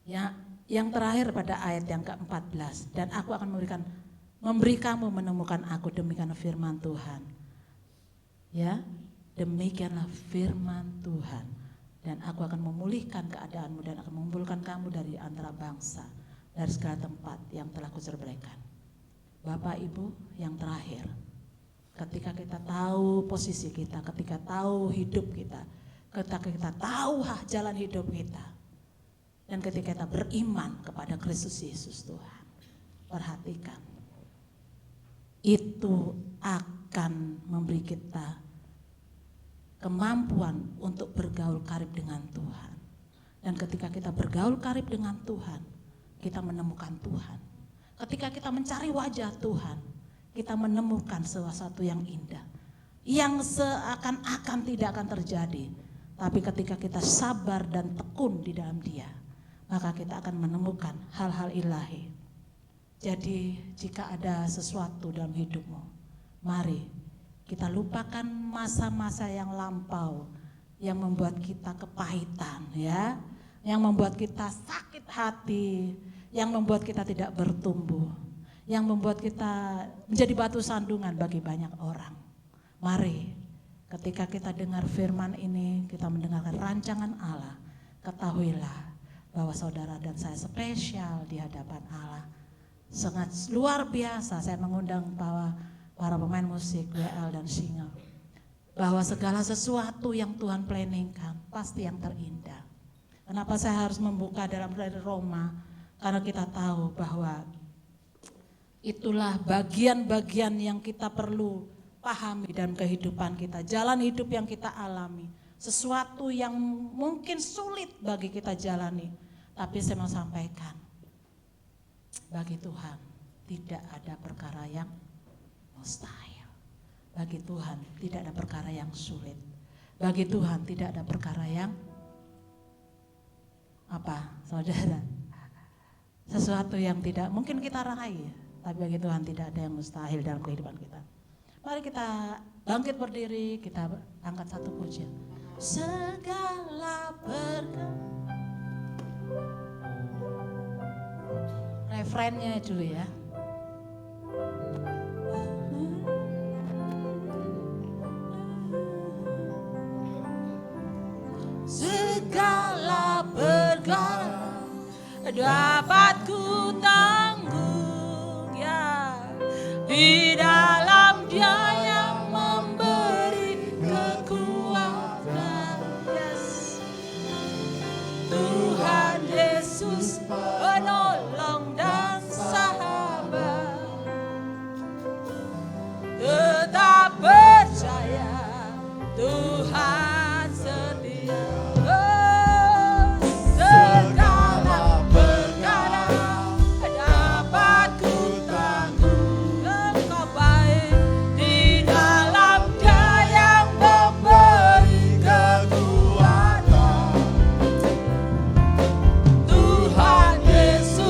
Ya, yang terakhir pada ayat yang ke-14. Dan aku akan memberi kamu menemukan aku, demikian firman Tuhan. Ya, demikianlah firman Tuhan. Dan aku akan memulihkan keadaanmu dan akan mengumpulkan kamu dari antara bangsa, dari segala tempat yang telah kucerbaikan. Bapak Ibu, yang terakhir, ketika kita tahu posisi kita, ketika tahu hidup kita, ketika kita tahu jalan hidup kita, dan ketika kita beriman kepada Kristus Yesus Tuhan, perhatikan, itu akan memberi kita kemampuan untuk bergaul karib dengan Tuhan. Dan ketika kita bergaul karib dengan Tuhan, kita menemukan Tuhan. Ketika kita mencari wajah Tuhan, kita menemukan sesuatu yang indah, yang seakan-akan tidak akan terjadi. Tapi ketika kita sabar dan tekun di dalam Dia, maka kita akan menemukan hal-hal ilahi. Jadi jika ada sesuatu dalam hidupmu, mari kita lupakan masa-masa yang lampau yang membuat kita kepahitan, ya, yang membuat kita sakit hati, yang membuat kita tidak bertumbuh, yang membuat kita menjadi batu sandungan bagi banyak orang. Mari ketika kita dengar firman ini, kita mendengarkan rancangan Allah, ketahuilah bahwa saudara dan saya spesial di hadapan Allah. Sangat luar biasa. Saya mengundang bahwa para pemain musik, WL dan Singa, bahwa segala sesuatu yang Tuhan planningkan pasti yang terindah. Kenapa saya harus membuka dalam Roma? Karena kita tahu bahwa itulah bagian-bagian yang kita perlu pahami dalam kehidupan kita, jalan hidup yang kita alami, sesuatu yang mungkin sulit bagi kita jalani. Tapi saya mau sampaikan, bagi Tuhan tidak ada perkara yang mustahil. Bagi Tuhan tidak ada perkara yang sulit. Bagi Tuhan tidak ada perkara yang saudara? Sesuatu yang tidak mungkin kita raih, tapi bagi Tuhan tidak ada yang mustahil dalam kehidupan kita. Mari kita bangkit berdiri, kita angkat satu pujian. Segala refrennya dulu ya. Segala perkara dapat ku tanggung, ya, di dalam Dia yang memberi kekuatan. Yes. Tuhan Yesus penolong dan sahabat, tetap percaya Tuhan setia. Segala perkara dapat ku tanggung, Engkau baik, di dalam Dia yang memberi kekuatan. Tuhan Yesus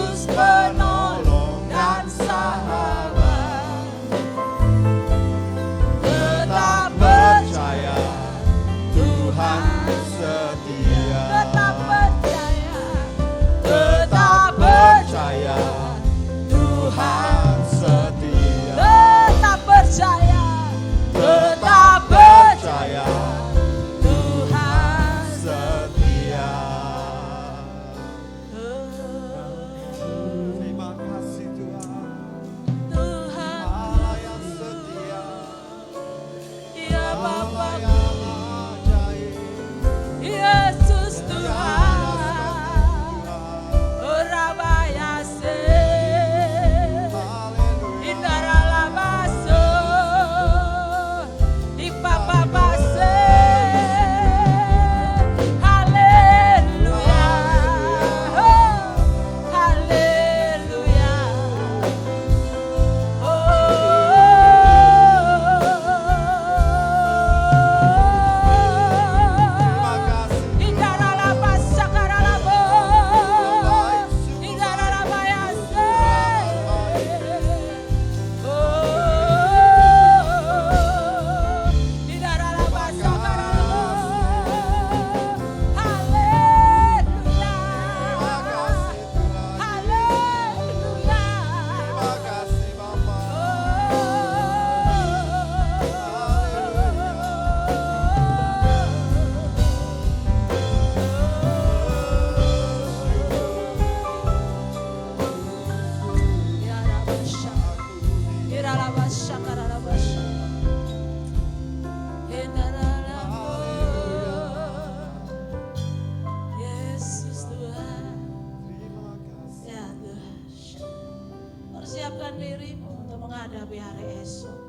siapkan dirimu untuk menghadapi hari esok.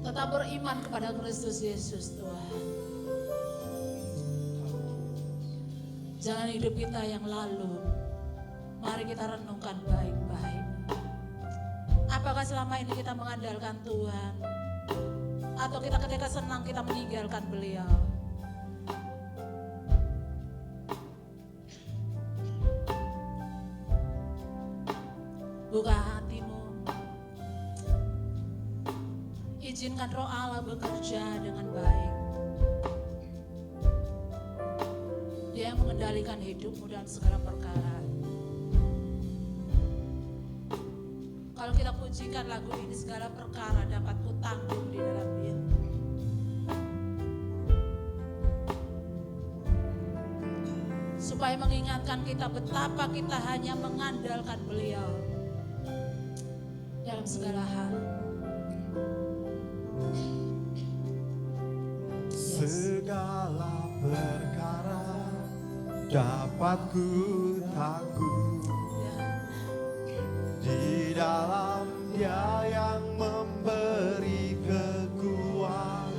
Tetap beriman kepada Kristus Yesus Tuhan. Jangan hidup kita yang lalu, mari kita renungkan baik-baik. Apakah selama ini kita mengandalkan Tuhan? Atau kita ketika senang kita meninggalkan Beliau? Buka hatimu. Izinkan Roh Allah bekerja dengan baik. Dia yang mengendalikan hidupmu dan segala perkara. Kalau kita pujikan lagu ini, segala perkara dapat kutanggung di dalam Dia. Supaya mengingatkan kita betapa kita hanya mengandalkan Beliau dalam segala hal. Segala perkara dapat ku tanggung di dalam Dia yang memberi kekuatan.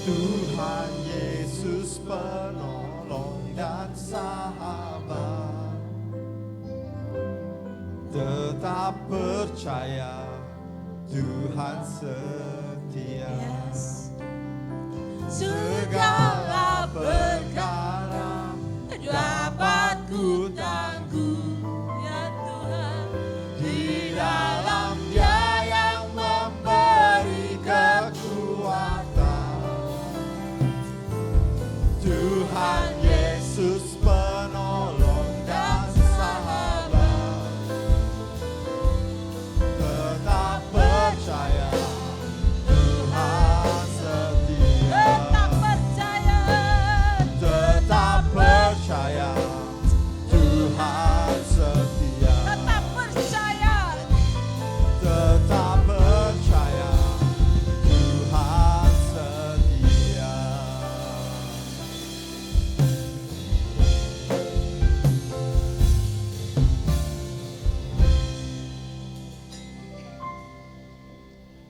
Tuhan Yesus penolong dan sahabat. Tetap percaya Tuhan setia. Segala perkara dapat ku tanggung, Ya Tuhan, di dalam Dia yang memberi kekuatan. Tuhan Yesus penolong dan sahabat. Tetap percaya Tuhan setia. tetap percaya. Tetap percaya Tuhan setia. Tetap percaya. Tetap percaya Tuhan setia.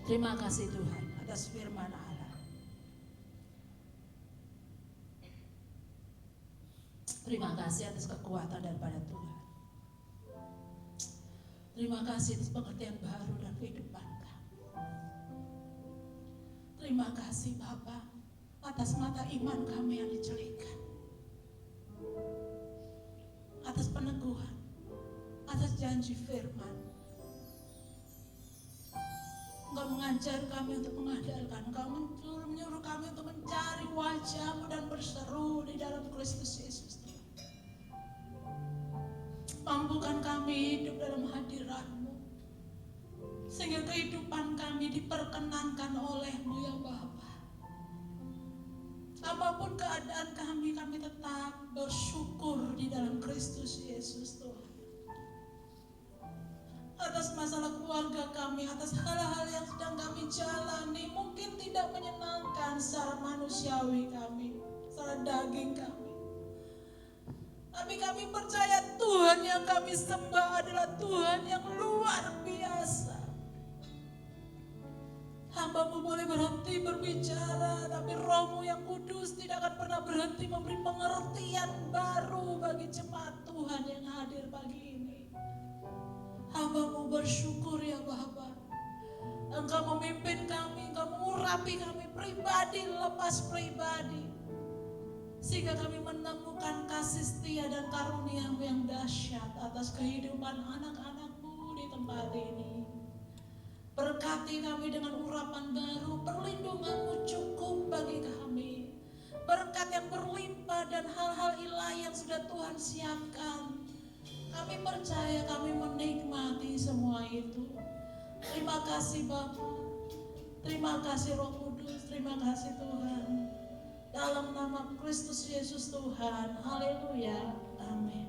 Terima kasih Tuhan atas firman Allah. Terima kasih atas kekuatan daripada Tuhan. Terima kasih atas pengertian baru dan kehidupan kami. Terima kasih Bapa atas mata iman kami yang dicelingkan. Atas peneguhan, atas janji firman. Engkau mengajar kami untuk mengandalkan, Engkau menyuruh kami untuk mencari wajah-Mu dan berseru di dalam Kristus Yesus. Mampukan kami hidup dalam hadirat-Mu, sehingga kehidupan kami diperkenankan oleh-Mu ya Bapa. Apapun keadaan kami tetap bersyukur di dalam Kristus Yesus Tuhan. Atas masalah keluarga kami, atas hal-hal yang sedang kami jalani, mungkin tidak menyenangkan secara manusiawi kami, secara daging kami. Tapi kami percaya Tuhan yang kami sembah adalah Tuhan yang luar biasa. Hamba-Mu boleh berhenti berbicara, tapi Roh-Mu yang kudus tidak akan pernah berhenti memberi pengertian baru bagi jemaat Tuhan yang hadir pagi ini. Hamba-Mu bersyukur ya Bapa. Engkau memimpin kami, Engkau mengurapi kami pribadi lepas pribadi. Sehingga kami menemukan kasih setia dan karunia-Mu yang dahsyat atas kehidupan anak-anak-Mu di tempat ini. Berkati kami dengan urapan baru, perlindungan-Mu cukup bagi kami. Berkat yang berlimpah dan hal-hal ilahi yang sudah Tuhan siapkan. Kami percaya, kami menikmati semua itu. Terima kasih Bapa. Terima kasih Roh Kudus. Terima kasih Tuhan. Dalam nama Kristus Yesus Tuhan. Haleluya. Amin.